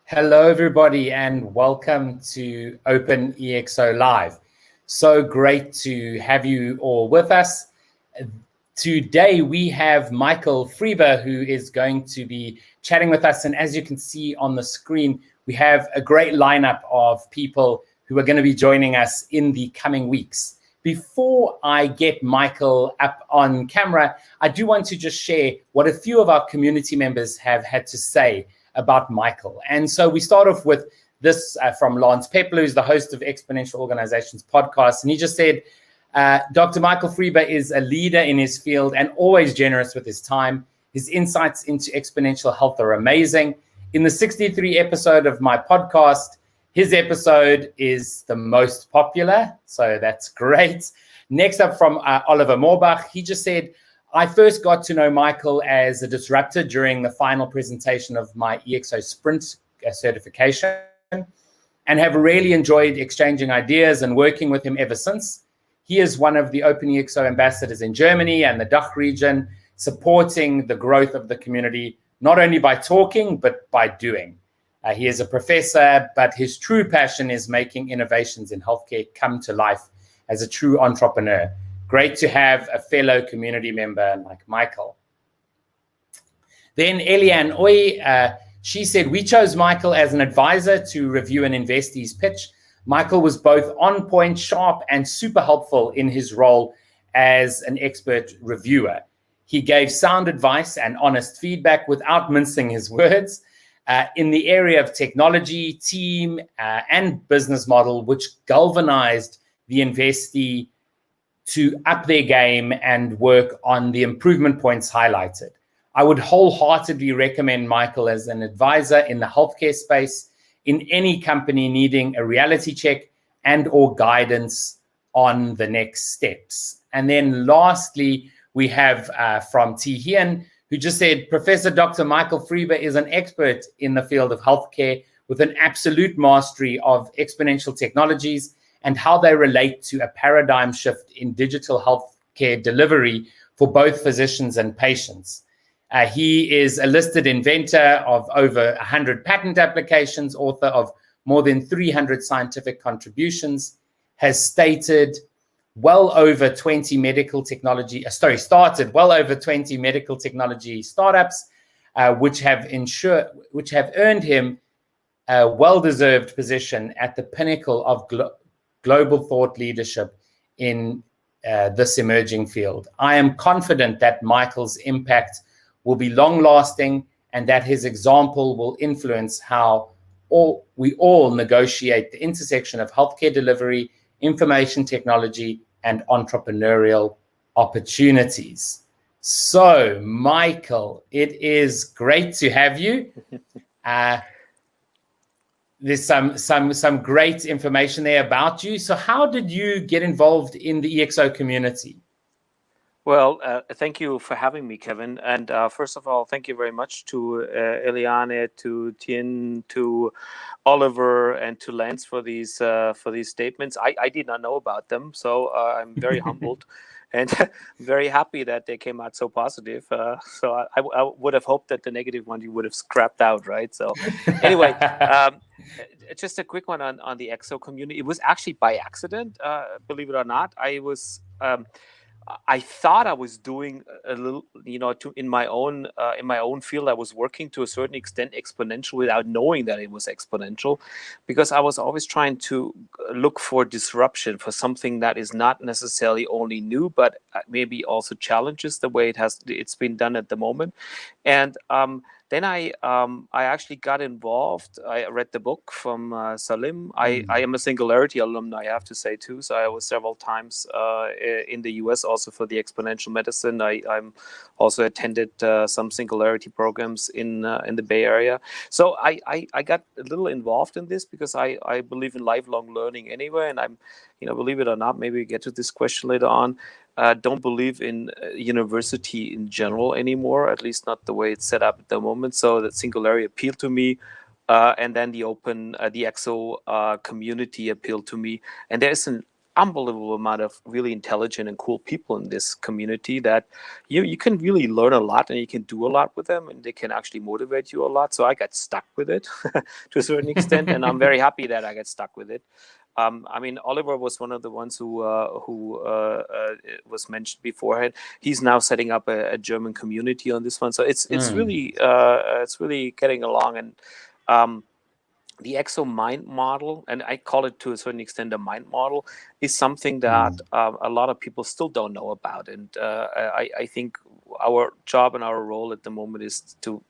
Hello, everybody, and welcome to OpenExO Live. So great to have you all with us. Today, we have Michael Friebe, who is going to be chatting with us. And as you can see on the screen, we have a great lineup of people who are going to be joining us in the coming weeks. Before I get Michael up on camera, I do want to just share what a few of our community members have had to say about Michael. And so we start off with this from Lance Pepler, who's the host of Exponential Organizations podcast. And he just said, Dr. Michael Friebe is a leader in his field and always generous with his time. His insights into exponential health are amazing. In the 63 episode of my podcast, his episode is the most popular, so that's great. Next up from Oliver Moorbach, he just said, I first got to know Michael as a disruptor during the final presentation of my EXO Sprint certification and have really enjoyed exchanging ideas and working with him ever since. He is one of the OpenExO ambassadors in Germany and the DACH region, supporting the growth of the community, not only by talking, but by doing. He is a professor, but his true passion is making innovations in healthcare come to life as a true entrepreneur. Great to have a fellow community member like Michael. Then Eliane Oy, she said, we chose Michael as an advisor to review an investee's pitch. Michael was both on point, sharp, and super helpful in his role as an expert reviewer. He gave sound advice and honest feedback without mincing his words in the area of technology, team, and business model, which galvanized the investee to up their game and work on the improvement points highlighted. I would wholeheartedly recommend Michael as an advisor in the healthcare space, in any company needing a reality check and or guidance on the next steps. And then lastly, we have from T. Hien, who just said, Professor Dr. Michael Friebe is an expert in the field of healthcare with an absolute mastery of exponential technologies and how they relate to a paradigm shift in digital healthcare delivery for both physicians and patients. He is a listed inventor of over 100 patent applications, author of more than 300 scientific contributions, has started well over 20 medical technology startups, which have earned him a well-deserved position at the pinnacle of global thought leadership in this emerging field. I am confident that Michael's impact will be long-lasting and that his example will influence how we all negotiate the intersection of healthcare delivery, information technology, and entrepreneurial opportunities. So, Michael, it is great to have you. There's some great information there about you. So how did you get involved in the EXO community? Well, thank you for having me, Kevin. And first of all, thank you very much to Eliane, to Tien, to Oliver, and to Lance for these statements. I did not know about them, so I'm very humbled and very happy that they came out so positive. So I would have hoped that the negative one you would have scrapped out, right? So anyway, just a quick one on the EXO community. It was actually by accident, believe it or not. I thought I was doing a little, in my own field. I was working to a certain extent exponential without knowing that it was exponential, because I was always trying to look for disruption, for something that is not necessarily only new, but maybe also challenges the way it's been done at the moment. And then I actually got involved. I read the book from Salim. I am a Singularity alumni, I have to say, too. So I was several times in the US also for the exponential medicine. I'm also attended some Singularity programs in the Bay Area. So I got a little involved in this because I believe in lifelong learning anyway. And I'm, believe it or not, maybe we get to this question later on. Don't believe in university in general anymore, at least not the way it's set up at the moment. So that Singularity appealed to me, and then the EXO community appealed to me. And there's unbelievable amount of really intelligent and cool people in this community that you can really learn a lot and you can do a lot with them, and they can actually motivate you a lot. So I got stuck with it to a certain extent, and I'm very happy that I got stuck with it. I mean, Oliver was one of the ones who was mentioned beforehand. He's now setting up a German community on this one, so it's really getting along. And the EXO mind model, and I call it to a certain extent a mind model, is something that a lot of people still don't know about. And I think our job and our role at the moment is to,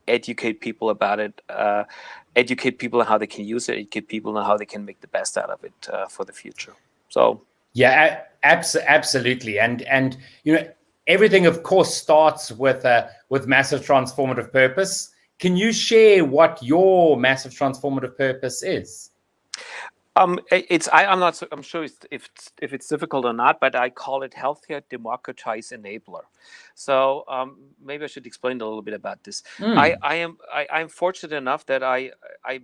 educate people about it, educate people on how they can use it, educate people on how they can make the best out of it for the future. So yeah, absolutely, and everything, of course, starts with massive transformative purpose. Can you share what your massive transformative purpose is? I'm not. I'm sure if it's difficult or not, but I call it healthcare democratize enabler. So maybe I should explain a little bit about this. I'm fortunate enough that I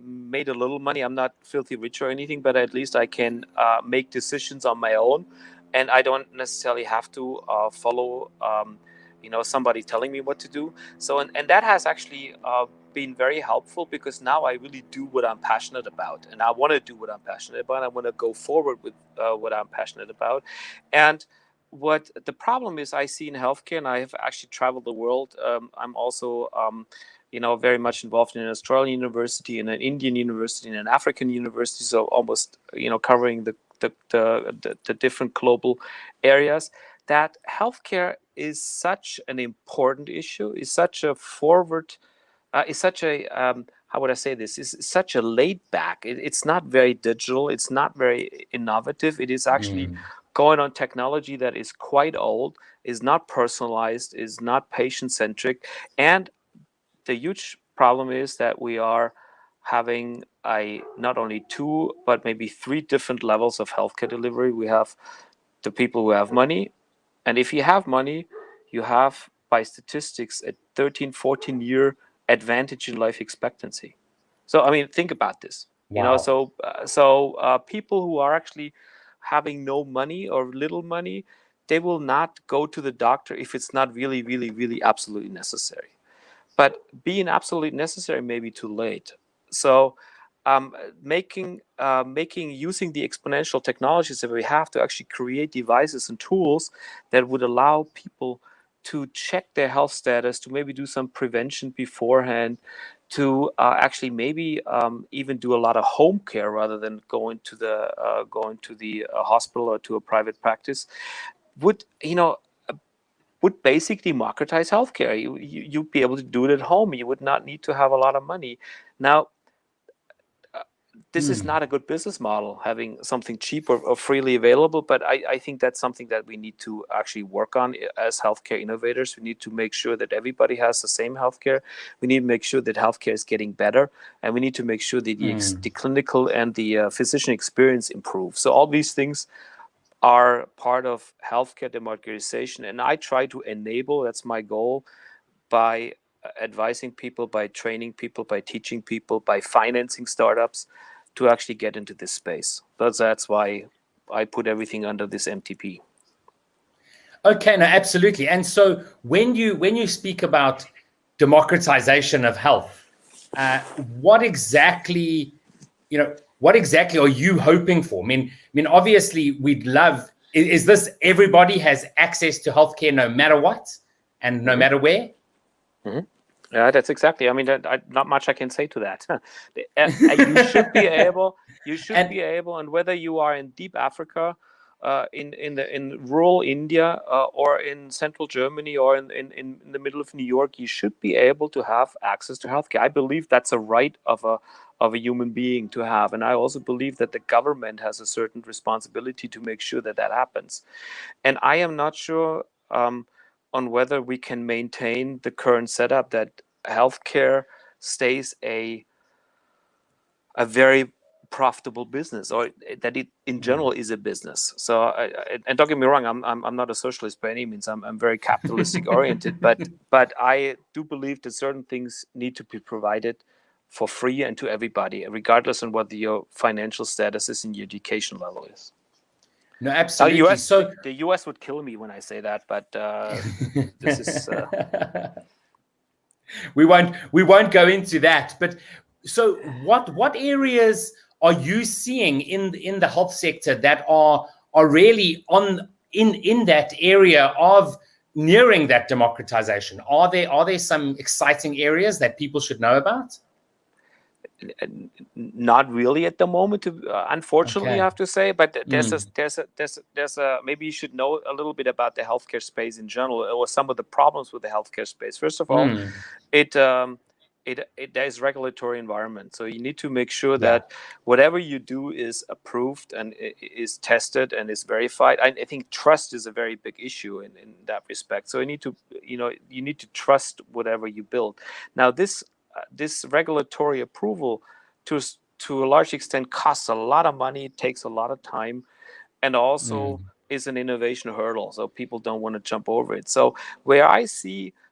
made a little money. I'm not filthy rich or anything, but at least I can make decisions on my own, and I don't necessarily have to follow somebody telling me what to do. So and that has actually been very helpful, because now I really do what I'm passionate about, and I want to do what I'm passionate about. I want to go forward with what I'm passionate about. And what the problem is I see in healthcare, and I have actually traveled the world. I'm also very much involved in an Australian university, in an Indian university, in an African university, so almost covering the different global areas. That healthcare is such an important issue, is such a forward, is such a how would I say this? Is such a laid back. It's not very digital. It's not very innovative. It is actually going on technology that is quite old, is not personalized, is not patient centric, and the huge problem is that we are having not only two but maybe three different levels of healthcare delivery. We have the people who have money, and if you have money, you have, by statistics, a 13, 14-year advantage in life expectancy. So, I mean, think about this. Wow. So people who are actually having no money or little money, they will not go to the doctor if it's not really, really, really absolutely necessary. But being absolutely necessary may be too late. So using the exponential technologies that we have to actually create devices and tools that would allow people to check their health status, to maybe do some prevention beforehand, to actually maybe even do a lot of home care rather than going to the hospital or to a private practice, would basically democratize healthcare. You'd be able to do it at home. You would not need to have a lot of money. Now, this is not a good business model, having something cheap or freely available, but I think that's something that we need to actually work on as healthcare innovators. We need to make sure that everybody has the same healthcare. We need to make sure that healthcare is getting better, and we need to make sure that the clinical and the physician experience improve. So all these things are part of healthcare democratization, and I try to enable, that's my goal, by advising people, by training people, by teaching people, by financing startups to actually get into this space. That's why I put everything under this MTP. Okay, no, absolutely. And so when you speak about democratization of health, what exactly are you hoping for? I mean, obviously, we'd love. Is this everybody has access to healthcare no matter what and no matter where? Yeah, that's exactly. I mean, not much I can say to that. You should be able. You should be able, and whether you are in deep Africa, in rural India, or in central Germany, or in the middle of New York, you should be able to have access to healthcare. I believe that's a right of a human being to have, and I also believe that the government has a certain responsibility to make sure that that happens. And I am not sure on whether we can maintain the current setup that healthcare stays a very profitable business, or that it in general is a business. So and don't get me wrong, I'm not a socialist by any means. I'm very capitalistic oriented, but I do believe that certain things need to be provided for free and to everybody, regardless on what your financial status is and your education level is. No, absolutely. So the US would kill me when I say that, but this is we won't go into that. But so what areas are you seeing in the health sector that are really in that area of nearing that democratization? Are there some exciting areas that people should know about? not really at the moment, unfortunately, Okay. I have to say. But there's a maybe you should know a little bit about the healthcare space in general, or some of the problems with the healthcare space. First of all, it there's regulatory environment, so you need to make sure that whatever you do is approved and is tested and is verified. I think trust is a very big issue in that respect. So you need to trust whatever you build. Now this regulatory approval to a large extent costs a lot of money, it takes a lot of time, and also is an innovation hurdle. So people don't want to jump over it. So where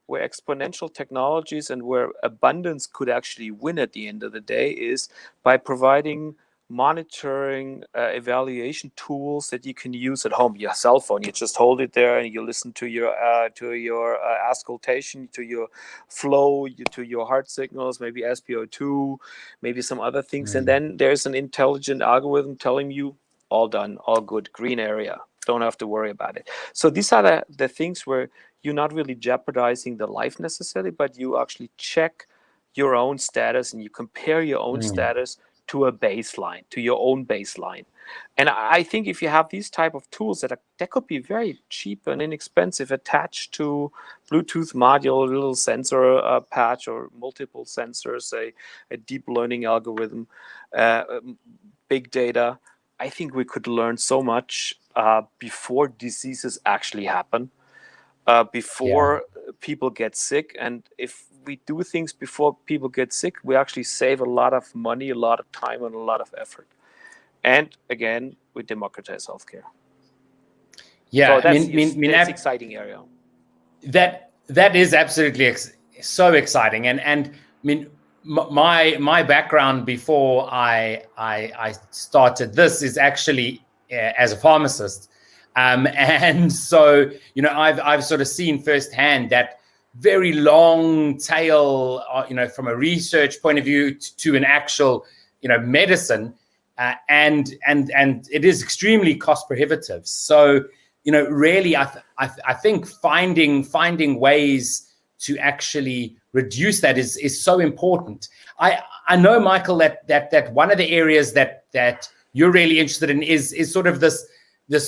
exponential technologies and where abundance could actually win at the end of the day is by providing monitoring evaluation tools that you can use at home. Your cell phone, you just hold it there and you listen to your auscultation, to your flow, to your heart signals, maybe SpO2, maybe some other things, and then there's an intelligent algorithm telling you all done, all good, green area, don't have to worry about it. So these are the things where you're not really jeopardizing the life necessarily, but you actually check your own status and you compare your own status to a baseline, to your own baseline. And I think if you have these type of tools that could be very cheap and inexpensive, attached to Bluetooth module, a little sensor patch, or multiple sensors, a deep learning algorithm, big data, I think we could learn so much before diseases actually happen, before people get sick. And if we do things before people get sick, we actually save a lot of money, a lot of time, and a lot of effort. And again, we democratize healthcare. Yeah, so that's exciting area. That is absolutely so exciting. And I mean, my background before I started this is actually as a pharmacist, and so I've sort of seen firsthand that very long tail, from a research point of view to an actual medicine, and it is extremely cost prohibitive. So really, I think finding ways to actually reduce that is so important. I know, Michael, that one of the areas that you're really interested in is sort of this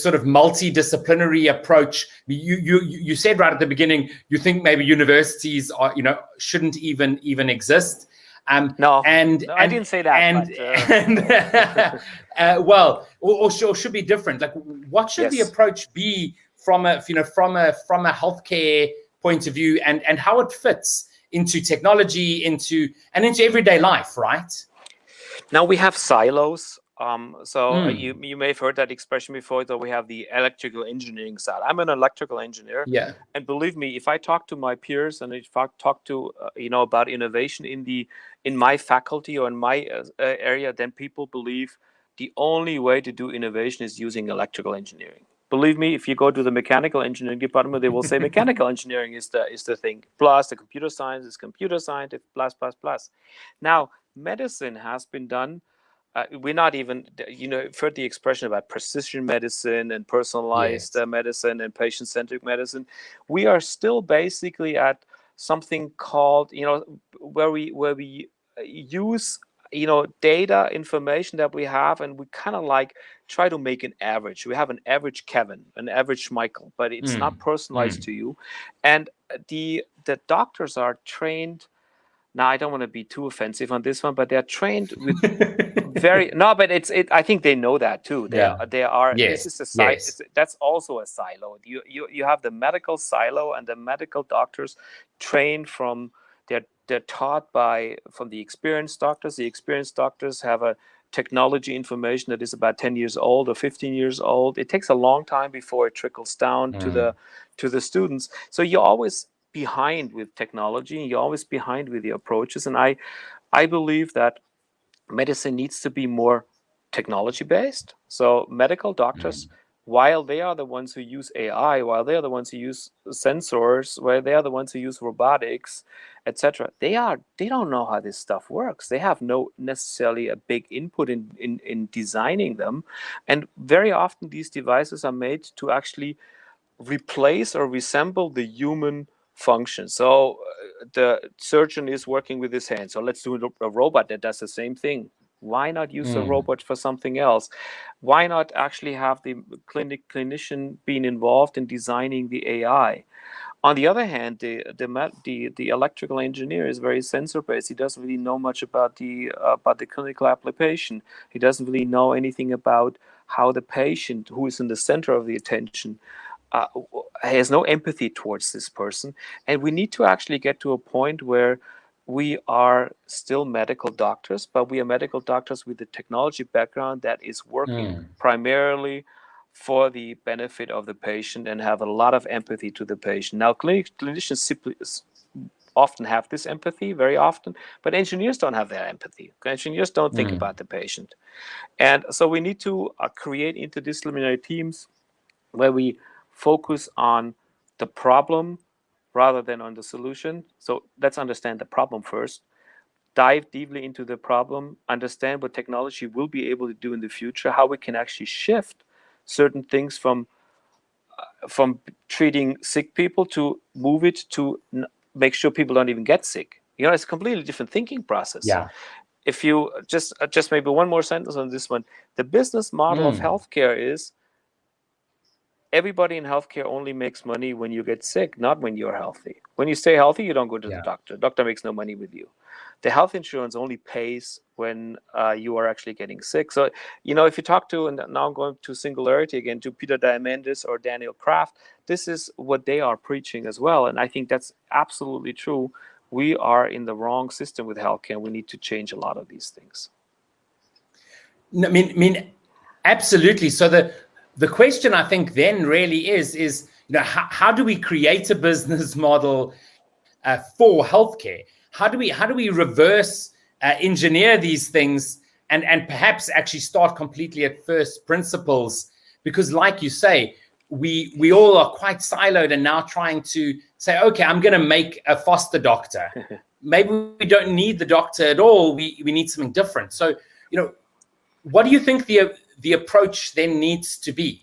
sort of multidisciplinary approach. You said right at the beginning you think maybe universities are shouldn't even exist. No, I didn't say that. Well, or should be different. Like, what should the approach be from a healthcare point of view, and how it fits into technology, into everyday life, right? Now we have silos. You may have heard that expression before, that we have the electrical engineering side. I'm an electrical engineer, and believe me, if I talk to my peers and if I talk to about innovation in my faculty or in my area, then people believe the only way to do innovation is using electrical engineering. Believe me, if you go to the mechanical engineering department, they will say mechanical engineering is the thing. Plus, the computer science is computer science. Plus. Now, medicine has been done. We're not even, you've heard the expression about precision medicine and personalized medicine and patient-centric medicine. We are still basically at something called, where we use, data, information that we have, and we kind of like try to make an average. We have an average Kevin, an average Michael, but it's not personalized to you. And the doctors are trained. Now, I don't want to be too offensive on this one, but they're trained with I think they know that too. They are. Yes. This is a silo. That's also a silo. You have the medical silo, and the medical doctors train from. They're taught from the experienced doctors. The experienced doctors have a technology information that is about 10 years old or 15 years old. It takes a long time before it trickles down to the students. So you're always behind with technology, and you're always behind with the approaches. And I believe that medicine needs to be more technology based. So medical doctors while they are the ones who use AI, while they are the ones who use sensors, while they are the ones who use robotics, etc., they don't know how this stuff works. They have no necessarily a big input in designing them, and very often these devices are made to actually replace or resemble the human function. So the surgeon is working with his hand. So let's do a robot that does the same thing. Why not use a robot for something else? Why not actually have the clinician being involved in designing the AI? On the other hand, the electrical engineer is very sensor based. He doesn't really know much about the clinical application. He doesn't really know anything about how the patient, who is in the center of the attention, uh, has no empathy towards this person. And we need to actually get to a point where we are still medical doctors, but we are medical doctors with a technology background that is working primarily for the benefit of the patient and have a lot of empathy to the patient. Now, clinicians simply often have this empathy, very often, but engineers don't have that empathy. Engineers don't think about the patient. And so we need to create interdisciplinary teams where we focus on the problem rather than on the solution. So let's understand the problem first, dive deeply into the problem, understand what technology will be able to do in the future, how we can actually shift certain things from treating sick people to move it to make sure people don't even get sick. It's a completely different thinking process. Yeah. If you just maybe one more sentence on this one, the business model of healthcare is everybody in healthcare only makes money when you get sick, not when you're healthy. When you stay healthy, you don't go to the doctor. The doctor makes no money with you. The health insurance only pays when you are actually getting sick. So, if you talk to, and now I'm going to Singularity again, to Peter Diamandis or Daniel Kraft, this is what they are preaching as well. And I think that's absolutely true. We are in the wrong system with healthcare. We need to change a lot of these things. I mean, absolutely. So the question I think then really is how do we create a business model for healthcare? How do we reverse engineer these things and perhaps actually start completely at first principles? Because, like you say, we all are quite siloed and now trying to say, okay, I'm going to make a foster doctor. Maybe we don't need the doctor at all. We need something different. So, what do you think the approach then needs to be?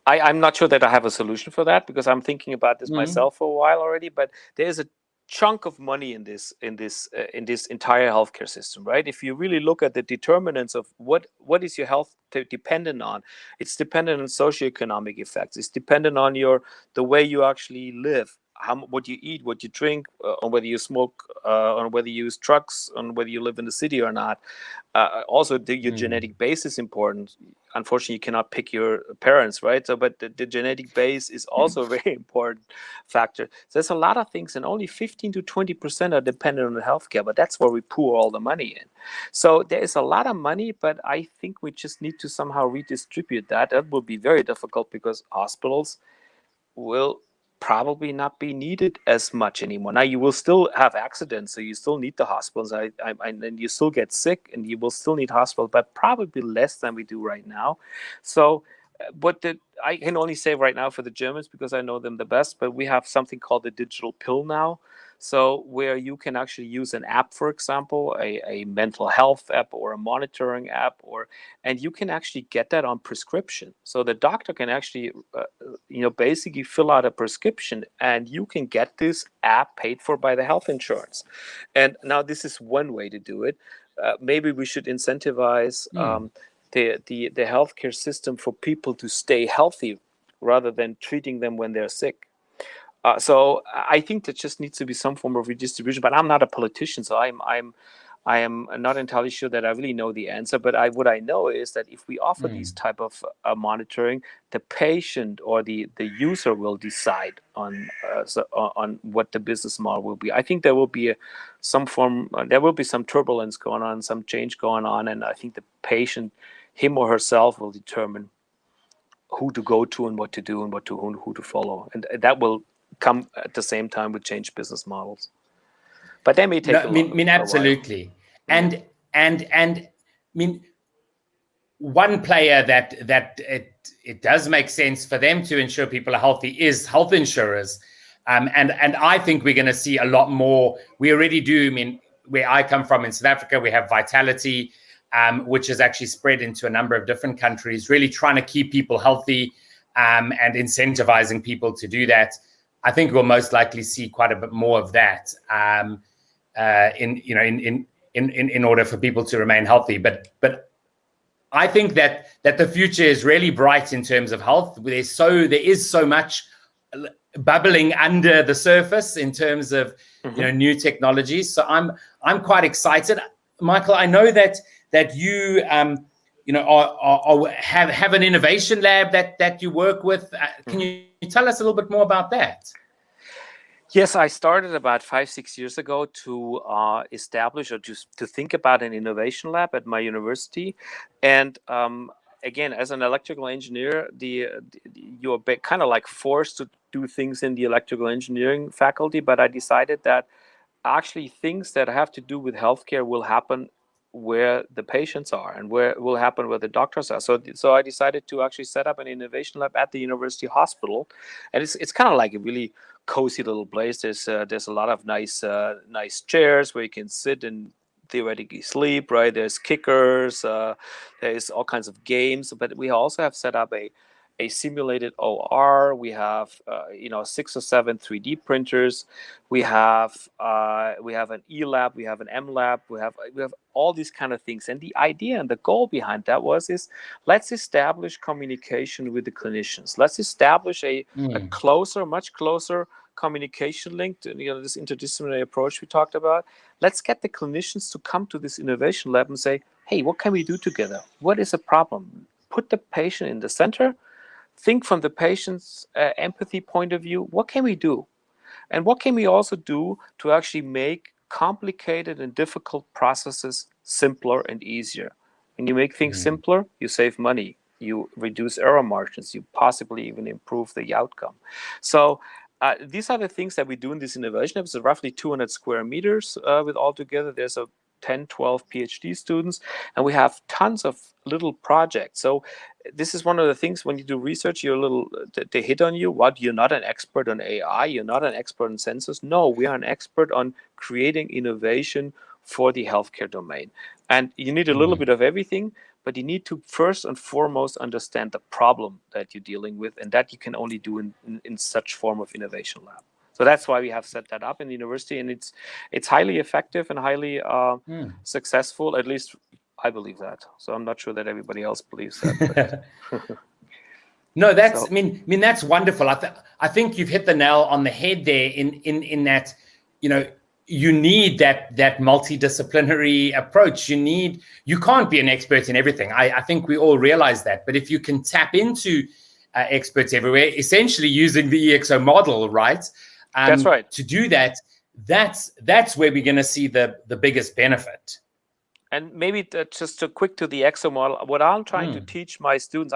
I'm not sure that I have a solution for that because I'm thinking about this myself for a while already. But there's a chunk of money in this entire healthcare system, right? If you really look at the determinants of what is your health dependent on, it's dependent on socioeconomic effects. It's dependent on the way you actually live, what you eat, what you drink, on whether you smoke, on whether you use trucks, on whether you live in the city or not. Also, your genetic base is important. Unfortunately, you cannot pick your parents, right? So, but the genetic base is also a very important factor. So there's a lot of things, and only 15 to 20% are dependent on the healthcare, but that's where we pour all the money in. So there is a lot of money, but I think we just need to somehow redistribute that. That will be very difficult because hospitals will probably not be needed as much anymore. Now you will still have accidents, so you still need the hospitals, and you still get sick, and you will still need hospitals, but probably less than we do right now. So, I can only say right now for the Germans because I know them the best, but we have something called the digital pill now. So where you can actually use an app, for example, a mental health app or a monitoring app, and you can actually get that on prescription. So the doctor can actually, basically fill out a prescription, and you can get this app paid for by the health insurance. And now this is one way to do it. Maybe we should incentivize the healthcare system for people to stay healthy rather than treating them when they're sick. So I think there just needs to be some form of redistribution. But I'm not a politician, so I am not entirely sure that I really know the answer. But what I know is that if we offer these type of monitoring, the patient or the user will decide on what the business model will be. I think there will be some turbulence going on, some change going on, and I think the patient, him or herself, will determine who to go to and what to do and who to follow, and that will come at the same time with change business models. But they may take absolutely. And I mean, one player that it does make sense for them to ensure people are healthy is health insurers. And I think we're going to see a lot more. We already do. I mean, where I come from in South Africa, we have Vitality, which is actually spread into a number of different countries, really trying to keep people healthy and incentivizing people to do that. I think we'll most likely see quite a bit more of that in order for people to remain healthy. But I think that the future is really bright in terms of health. There is so much bubbling under the surface in terms of new technologies. So I'm quite excited, Michael. I know that you have an innovation lab that you work with. Can you tell us a little bit more about that? Yes, I started about 5-6 years ago to establish or just to think about an innovation lab at my university. And again, as an electrical engineer, you're kind of like forced to do things in the electrical engineering faculty. But I decided that actually things that have to do with healthcare will happen where the patients are and where will happen where the doctors are. So I decided to actually set up an innovation lab at the university hospital, and it's kind of like a really cozy little place. There's a lot of nice chairs where you can sit and theoretically sleep. Right, there's kickers, there's all kinds of games, but we also have set up a simulated OR. We have 6 or 7 3D printers. We have an E lab. We have an M lab. We have all these kind of things. And the idea and the goal behind that is let's establish communication with the clinicians. Let's establish a much closer communication link to this interdisciplinary approach we talked about. Let's get the clinicians to come to this innovation lab and say, hey, what can we do together? What is a problem? Put the patient in the center. Think from the patient's empathy point of view. What can we do? And what can we also do to actually make complicated and difficult processes simpler and easier? When you make things simpler, you save money, you reduce error margins, you possibly even improve the outcome. So these are the things that we do in this innovation lab. It's roughly 200 square meters with all together. There's 10, 12 PhD students, and we have tons of little projects. So this is one of the things when you do research, they hit on you. What, you're not an expert on AI, you're not an expert on sensors. No, we are an expert on creating innovation for the healthcare domain. And you need a little bit of everything, but you need to first and foremost understand the problem that you're dealing with, and that you can only do in such form of innovation lab. So that's why we have set that up in the university, and it's highly effective and highly successful. At least I believe that. So I'm not sure that everybody else believes that. No, that's I mean that's wonderful. I think you've hit the nail on the head there in that you need that multidisciplinary approach. You can't be an expert in everything. I think we all realize that. But if you can tap into experts everywhere, essentially using the EXO model, right? That's right. To do that, that's where we're going to see the biggest benefit. And maybe just to quick to the EXO model, what I'm trying to teach my students,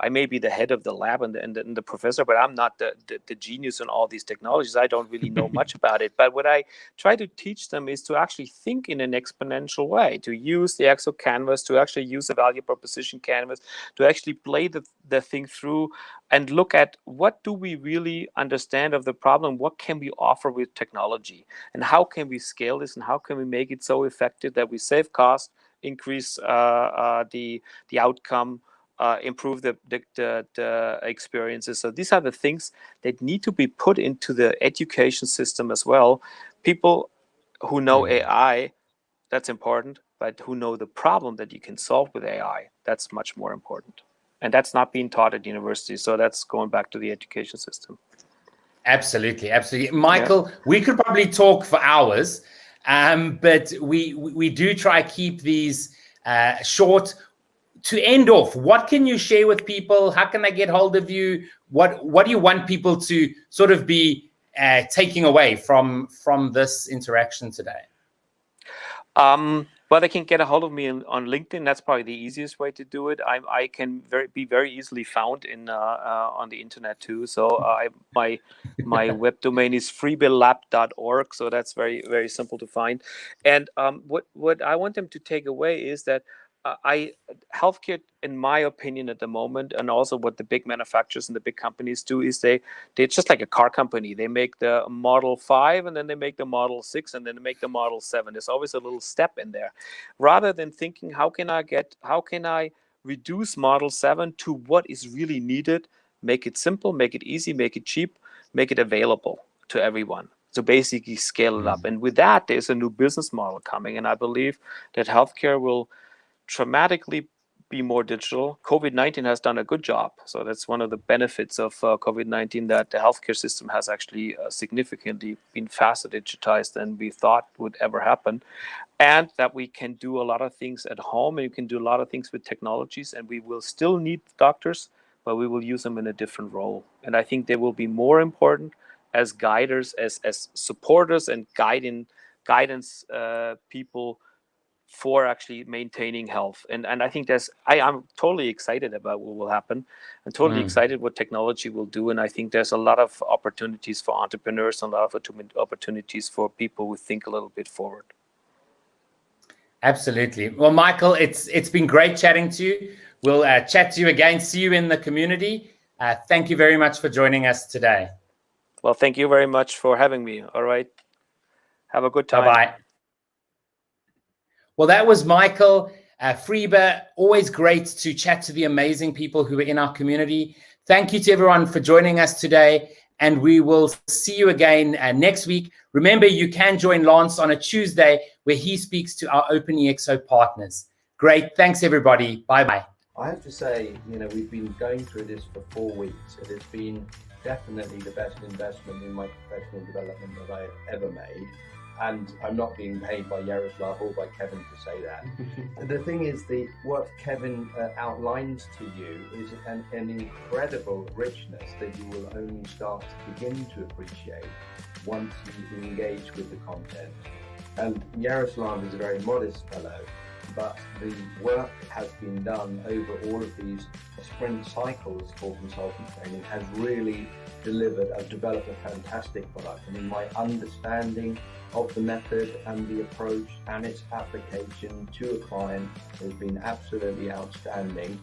I may be the head of the lab and the professor, but I'm not the genius in all these technologies. I don't really know much about it. But what I try to teach them is to actually think in an exponential way, to use the EXO canvas, to actually use the value proposition canvas, to actually play the thing through and look at what do we really understand of the problem, what can we offer with technology, and how can we scale this, and how can we make it so effective that we save cost, increase the outcome, improve the experiences. So these are the things that need to be put into the education system as well. People who know AI, that's important, but who know the problem that you can solve with AI, that's much more important. And that's not being taught at university. So that's going back to the education system. Absolutely. Michael, we could probably talk for hours, but we do try to keep these short. To end off, what can you share with people? How can I get hold of you? What do you want people to sort of be taking away from this interaction today? Well, they can get a hold of me on LinkedIn. That's probably the easiest way to do it. I can be very easily found on the internet too. So my web domain is friebelab.org. So that's very, very simple to find. And what I want them to take away is that healthcare, in my opinion, at the moment, and also what the big manufacturers and the big companies do, is they're just like a car company. They make the Model 5, and then they make the Model 6, and then they make the Model 7. There's always a little step in there, rather than thinking how can I reduce Model 7 to what is really needed, make it simple, make it easy, make it cheap, make it available to everyone. So basically scale it up. And with that, there's a new business model coming. And I believe that healthcare will dramatically be more digital. COVID-19 has done a good job. So that's one of the benefits of COVID-19, that the healthcare system has actually significantly been faster digitized than we thought would ever happen. And that we can do a lot of things at home, and you can do a lot of things with technologies, and we will still need doctors, but we will use them in a different role. And I think they will be more important as guiders, as supporters and guidance people for actually maintaining health. And I think I'm totally excited about what will happen. I'm totally excited what technology will do. And I think there's a lot of opportunities for entrepreneurs and a lot of opportunities for people who think a little bit forward. Absolutely. Well, Michael, it's been great chatting to you. We'll chat to you again, see you in the community. Thank you very much for joining us today. Well, thank you very much for having me. All right. Have a good time. Bye-bye. Well, that was Michael Friebe. Always great to chat to the amazing people who are in our community. Thank you to everyone for joining us today, and we will see you again next week. Remember, you can join Lance on a Tuesday where he speaks to our OpenExO partners. Great. Thanks, everybody. Bye-bye. I have to say, we've been going through this for 4 weeks. It has been definitely the best investment in my professional development that I ever made. And I'm not being paid by Yaroslav or by Kevin to say that. The thing is, what Kevin outlines to you is an incredible richness that you will only start to begin to appreciate once you engage with the content. And Yaroslav is a very modest fellow, but the work has been done over all of these sprint cycles for consultant training has really developed a fantastic product. I mean, my understanding of the method and the approach and its application to a client has been absolutely outstanding.